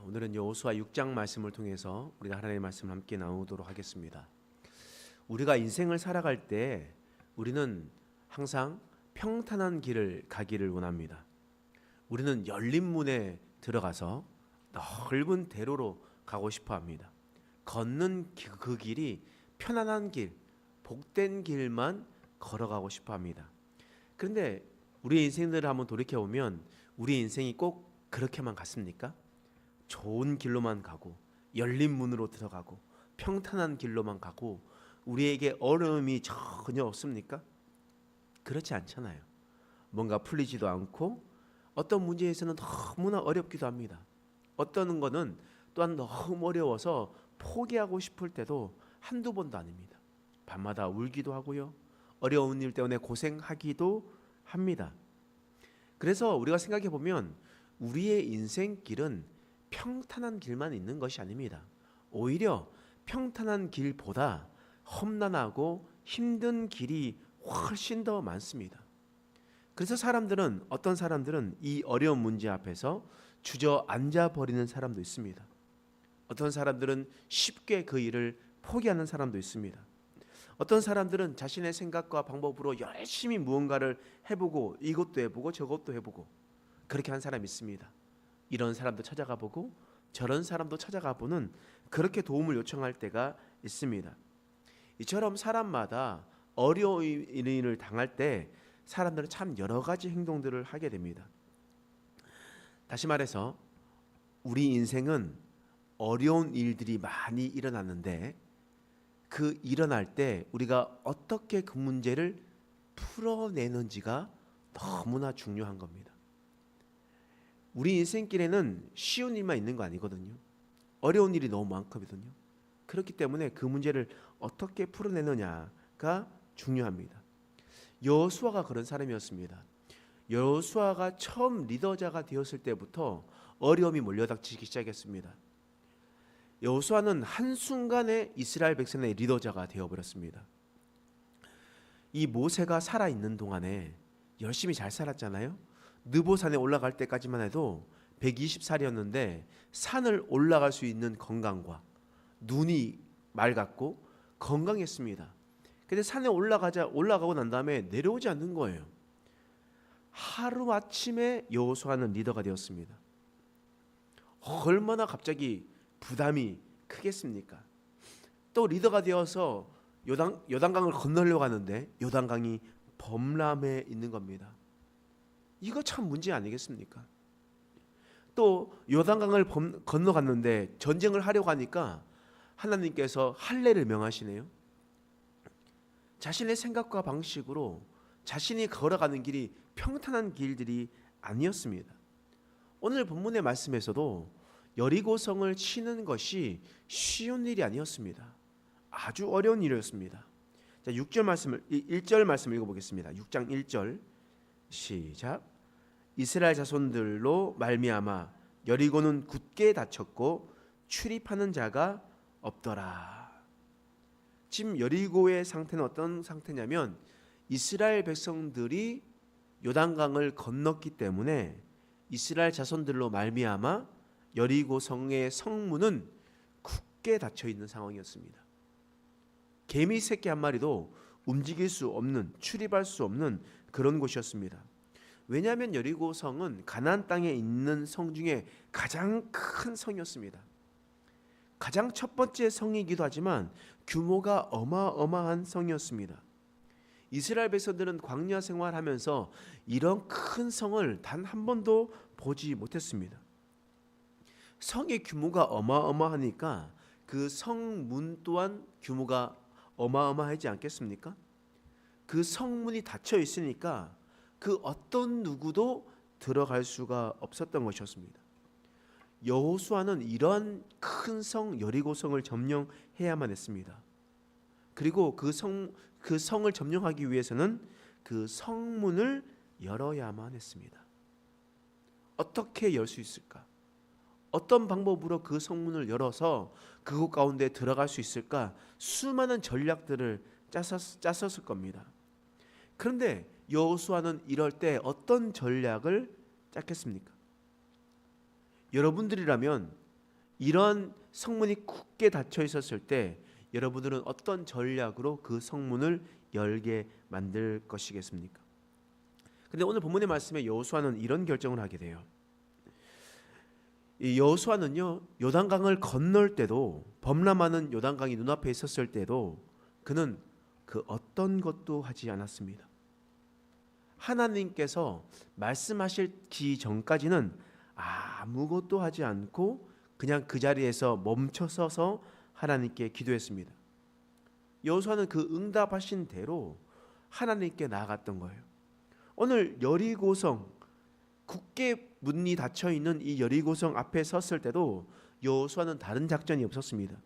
오늘은 여호수아 6장 말씀을 통해서 우리가 하나님의 말씀을 함께 나누도록 하겠습니다. 우리가 인생을 살아갈 때 우리는 항상 평탄한 길을 가기를 원합니다. 우리는 열린 문에 들어가서 넓은 대로로 가고 싶어 합니다. 걷는 그 길이 편안한 길, 복된 길만 걸어가고 싶어 합니다. 그런데 우리 인생들을 한번 돌이켜보면 우리 인생이 꼭 그렇게만 갔습니까? 좋은 길로만 가고 열린 문으로 들어가고 평탄한 길로만 가고 우리에게 어려움이 전혀 없습니까? 그렇지 않잖아요. 뭔가 풀리지도 않고 어떤 문제에서는 너무나 어렵기도 합니다. 어떤 거는 또한 너무 어려워서 포기하고 싶을 때도 한두 번도 아닙니다. 밤마다 울기도 하고요. 어려운 일 때문에 고생하기도 합니다. 그래서 우리가 생각해 보면 우리의 인생길은 평탄한 길만 있는 것이 아닙니다. 오히려 평탄한 길보다 험난하고 힘든 길이 훨씬 더 많습니다. 그래서 어떤 사람들은 이 어려운 문제 앞에서 주저앉아 버리는 사람도 있습니다. 어떤 사람들은 쉽게 그 일을 포기하는 사람도 있습니다. 어떤 사람들은 자신의 생각과 방법으로 열심히 무언가를 해보고 이것도 해보고 저것도 해보고 그렇게 한 사람이 있습니다. 이런 사람도 찾아가 보고 저런 사람도 찾아가 보는 그렇게 도움을 요청할 때가 있습니다. 이처럼 사람마다 어려운 일을 당할 때 사람들은 참 여러 가지 행동들을 하게 됩니다. 다시 말해서 우리 인생은 어려운 일들이 많이 일어났는데 그 일어날 때 우리가 어떻게 그 문제를 풀어내는지가 너무나 중요한 겁니다. 우리 인생길에는 쉬운 일만 있는 거 아니거든요. 어려운 일이 너무 많거든요. 그렇기 때문에 그 문제를 어떻게 풀어내느냐가 중요합니다. 여호수아가 그런 사람이었습니다. 여호수아가 처음 리더자가 되었을 때부터 어려움이 몰려닥치기 시작했습니다. 여호수아는 한순간에 이스라엘 백성의 리더자가 되어버렸습니다. 이 모세가 살아있는 동안에 열심히 잘 살았잖아요. 느보산에 올라갈 때까지만 해도 120살이었는데 산을 올라갈 수 있는 건강과 눈이 맑았고 건강했습니다. 근데 산에 올라가고 난 다음에 내려오지 않는 거예요. 하루아침에 여호수아는 리더가 되었습니다. 얼마나 갑자기 부담이 크겠습니까? 또 리더가 되어서 요단강을 건너려고 하는데 요단강이 범람해 있는 겁니다. 이거 참 문제 아니겠습니까? 또 요단강을 건너갔는데 전쟁을 하려고 하니까 하나님께서 할례를 명하시네요. 자신의 생각과 방식으로 자신이 걸어가는 길이 평탄한 길들이 아니었습니다. 오늘 본문의 말씀에서도 여리고성을 치는 것이 쉬운 일이 아니었습니다. 아주 어려운 일이었습니다. 자, 1절 말씀을 읽어보겠습니다. 6장 1절 시작. 이스라엘 자손들로 말미암아 여리고는 굳게 닫혔고 출입하는 자가 없더라. 지금 여리고의 상태는 어떤 상태냐면 이스라엘 백성들이 요단강을 건넜기 때문에 이스라엘 자손들로 말미암아 여리고 성의 성문은 굳게 닫혀 있는 상황이었습니다. 개미 새끼 한 마리도 움직일 수 없는, 출입할 수 없는 그런 곳이었습니다. 왜냐하면 여리고 성은 가나안 땅에 있는 성 중에 가장 큰 성이었습니다. 가장 첫 번째 성이기도 하지만 규모가 어마어마한 성이었습니다. 이스라엘 백성들은 광야 생활하면서 이런 큰 성을 단 한 번도 보지 못했습니다. 성의 규모가 어마어마하니까 그 성문 또한 규모가 어마어마하지 않겠습니까? 그 성문이 닫혀 있으니까 그 어떤 누구도 들어갈 수가 없었던 것이었습니다. 여호수아는 이러한 큰 성 여리고성을 점령해야만 했습니다. 그리고 그 성을 점령하기 위해서는 그 성문을 열어야만 했습니다. 어떻게 열 수 있을까? 어떤 방법으로 그 성문을 열어서 그곳 가운데 들어갈 수 있을까? 수많은 전략들을 짰었을 겁니다. 그런데 여호수아는 이럴 때 어떤 전략을 짰겠습니까? 여러분들이라면 이런 성문이 굳게 닫혀 있었을 때 여러분들은 어떤 전략으로 그 성문을 열게 만들 것이겠습니까? 근데 오늘 본문의 말씀에 여호수아는 이런 결정을 하게 돼요. 이 여호수아는요, 요단강을 건널 때도, 범람하는 요단강이 눈앞에 있었을 때도 그는 그 어떤 것도 하지 않았습니다. 하나님께서 말씀하시기 전까지는 아무것도 하지 않고 그냥 그 자리에서 멈춰 서서 하나님께 기도했습니다. 여호수아는 그 응답하신 대로 하나님께 나아갔던 거예요. 오늘 여리고성, 굳게 문이 닫혀 있는 이 여리고성 앞에 섰을 때도 여호수아는 다른 작전이 없었습니다.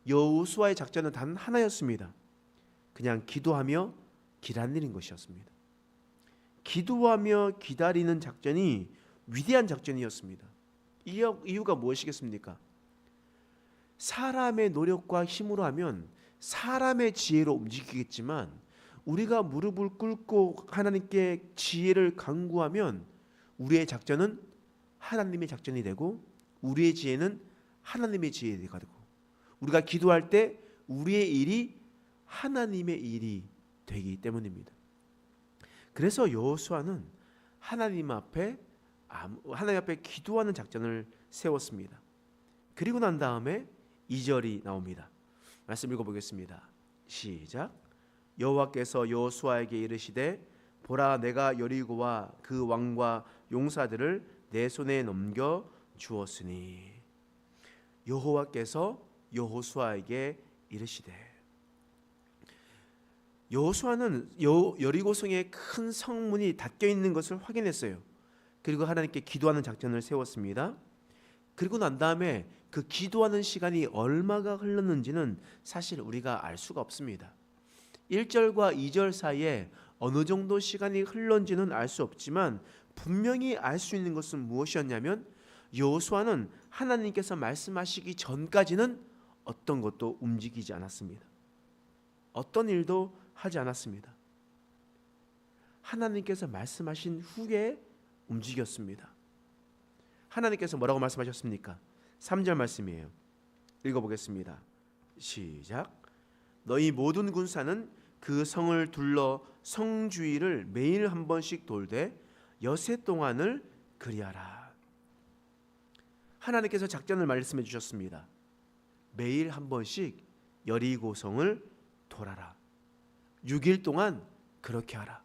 여호수아의 작전은 단 하나였습니다. 그냥 기도하며 기다리는 것이었습니다. 기도하며 기다리는 작전이 위대한 작전이었습니다. 이유가 무엇이겠습니까? 사람의 노력과 힘으로 하면 사람의 지혜로 움직이겠지만, 우리가 무릎을 꿇고 하나님께 지혜를 간구하면 우리의 작전은 하나님의 작전이 되고, 우리의 지혜는 하나님의 지혜가 되고, 우리가 기도할 때 우리의 일이 하나님의 일이 되기 때문입니다. 그래서 여호수아는 하나님 앞에 기도하는 작전을 세웠습니다. 그리고 난 다음에 2절이 나옵니다. 말씀 읽어보겠습니다. 시작. 여호와께서 여호수아에게 이르시되 보라, 내가 여리고와 그 왕과 용사들을 내 손에 넘겨 주었으니. 여호와께서 여호수아에게 이르시되, 여호수아는 여리고성의 큰 성문이 닫혀 있는 것을 확인했어요. 그리고 하나님께 기도하는 작전을 세웠습니다. 그리고 난 다음에 그 기도하는 시간이 얼마가 흘렀는지는 사실 우리가 알 수가 없습니다. 1절과 2절 사이에 어느 정도 시간이 흘렀는지는 알 수 없지만, 분명히 알 수 있는 것은 무엇이었냐면, 여호수아는 하나님께서 말씀하시기 전까지는 어떤 것도 움직이지 않았습니다. 어떤 일도 하지 않았습니다. 하나님께서 말씀하신 후에 움직였습니다. 하나님께서 뭐라고 말씀하셨습니까? 3절 말씀이에요. 읽어보겠습니다. 시작. 너희 모든 군사는 그 성을 둘러 성 주위를 매일 한 번씩 돌되 여세 동안을 그리하라. 하나님께서 작전을 말씀해 주셨습니다. 매일 한 번씩 여리고성을 돌아라. 6일 동안 그렇게 하라.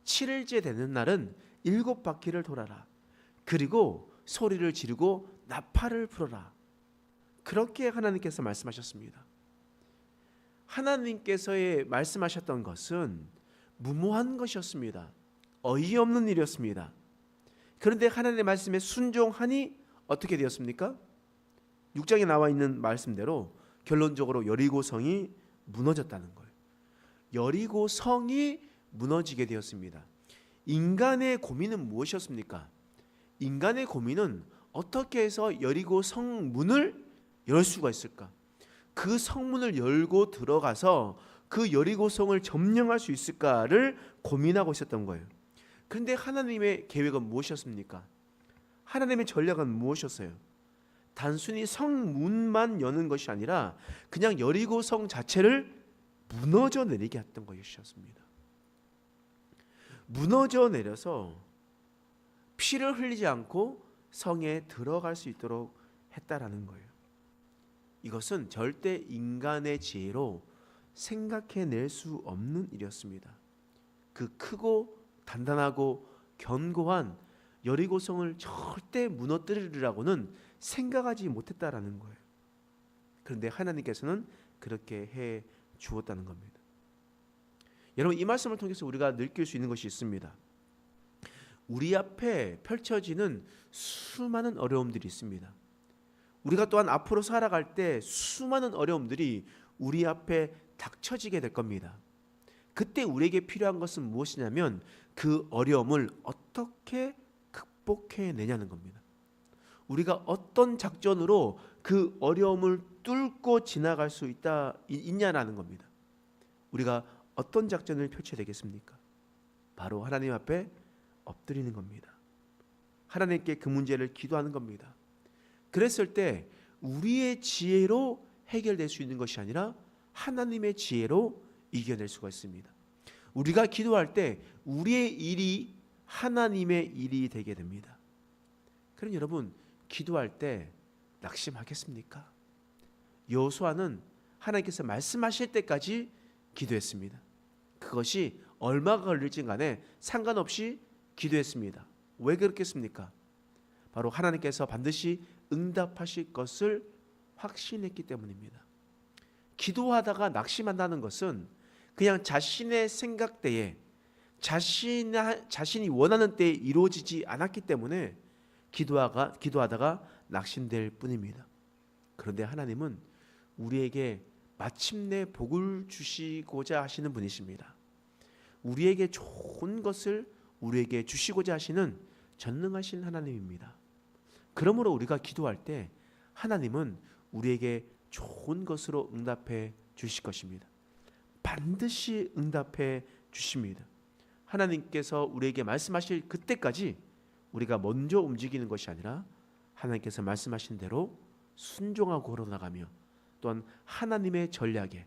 7일째 되는 날은 7바퀴를 돌아라. 그리고 소리를 지르고 나팔을 불어라. 그렇게 하나님께서 말씀하셨습니다. 하나님께서의 말씀하셨던 것은 무모한 것이었습니다. 어이없는 일이었습니다. 그런데 하나님의 말씀에 순종하니 어떻게 되었습니까? 6장에 나와 있는 말씀대로 결론적으로 여리고성이 무너졌다는 거예요. 여리고성이 무너지게 되었습니다. 인간의 고민은 무엇이었습니까? 인간의 고민은 어떻게 해서 여리고 성문을 열 수가 있을까? 그 성문을 열고 들어가서 그 여리고성을 점령할 수 있을까를 고민하고 있었던 거예요. 그런데 하나님의 계획은 무엇이었습니까? 하나님의 전략은 무엇이었어요? 단순히 성문만 여는 것이 아니라 그냥 여리고성 자체를 무너져 내리게 했던 것이었습니다. 무너져 내려서 피를 흘리지 않고 성에 들어갈 수 있도록 했다라는 거예요. 이것은 절대 인간의 지혜로 생각해낼 수 없는 일이었습니다. 그 크고 단단하고 견고한 여리고성을 절대 무너뜨리리라고는 생각하지 못했다라는 거예요. 그런데 하나님께서는 그렇게 해 주었다는 겁니다. 여러분, 이 말씀을 통해서 우리가 느낄 수 있는 것이 있습니다. 우리 앞에 펼쳐지는 수많은 어려움들이 있습니다. 우리가 또한 앞으로 살아갈 때 수많은 어려움들이 우리 앞에 닥쳐지게 될 겁니다. 그때 우리에게 필요한 것은 무엇이냐면 그 어려움을 어떻게 극복해내냐는 겁니다. 우리가 어떤 작전으로 그 어려움을 뚫고 지나갈 수 있냐라는 겁니다. 우리가 어떤 작전을 펼쳐야 되겠습니까? 바로 하나님 앞에 엎드리는 겁니다. 하나님께 그 문제를 기도하는 겁니다. 그랬을 때 우리의 지혜로 해결될 수 있는 것이 아니라 하나님의 지혜로 이겨낼 수가 있습니다. 우리가 기도할 때 우리의 일이 하나님의 일이 되게 됩니다. 그럼 여러분, 기도할 때 낙심하겠습니까? 여호수아는 하나님께서 말씀하실 때까지 기도했습니다. 그것이 얼마가 걸릴지 간에 상관없이 기도했습니다. 왜 그렇겠습니까? 바로 하나님께서 반드시 응답하실 것을 확신했기 때문입니다. 기도하다가 낙심한다는 것은 그냥 자신의 생각대에 자신이 원하는 때에 이루어지지 않았기 때문에 기도하다가 낙심될 뿐입니다. 그런데 하나님은 우리에게 마침내 복을 주시고자 하시는 분이십니다. 우리에게 좋은 것을 우리에게 주시고자 하시는 전능하신 하나님입니다. 그러므로 우리가 기도할 때 하나님은 우리에게 좋은 것으로 응답해 주실 것입니다. 반드시 응답해 주십니다. 하나님께서 우리에게 말씀하실 그때까지 우리가 먼저 움직이는 것이 아니라 하나님께서 말씀하신 대로 순종하고 걸어나가며 또한 하나님의 전략에,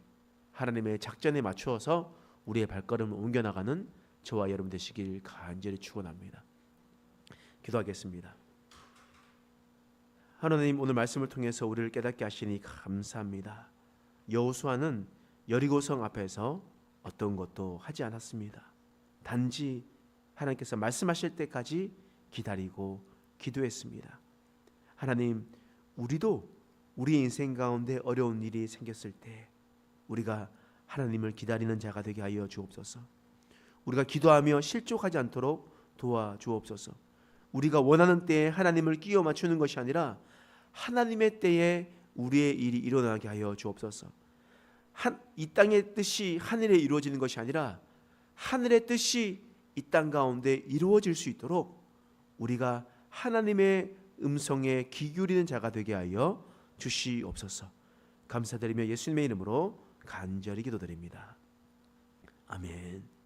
하나님의 작전에 맞추어서 우리의 발걸음을 옮겨나가는 저와 여러분 되시길 간절히 축원합니다. 기도하겠습니다. 하나님, 오늘 말씀을 통해서 우리를 깨닫게 하시니 감사합니다. 여호수아는 여리고성 앞에서 어떤 것도 하지 않았습니다. 단지 하나님께서 말씀하실 때까지 기다리고 기도했습니다. 하나님, 우리도 우리 인생 가운데 어려운 일이 생겼을 때 우리가 하나님을 기다리는 자가 되게 하여 주옵소서. 우리가 기도하며 실족하지 않도록 도와주옵소서. 우리가 원하는 때에 하나님을 끼워 맞추는 것이 아니라 하나님의 때에 우리의 일이 일어나게 하여 주옵소서. 이 땅의 뜻이 하늘에 이루어지는 것이 아니라 하늘의 뜻이 이 땅 가운데 이루어질 수 있도록 우리가 하나님의 음성에 귀 기울이는 자가 되게 하여 주시옵소서. 감사드리며 예수님의 이름으로 간절히 기도드립니다. 아멘.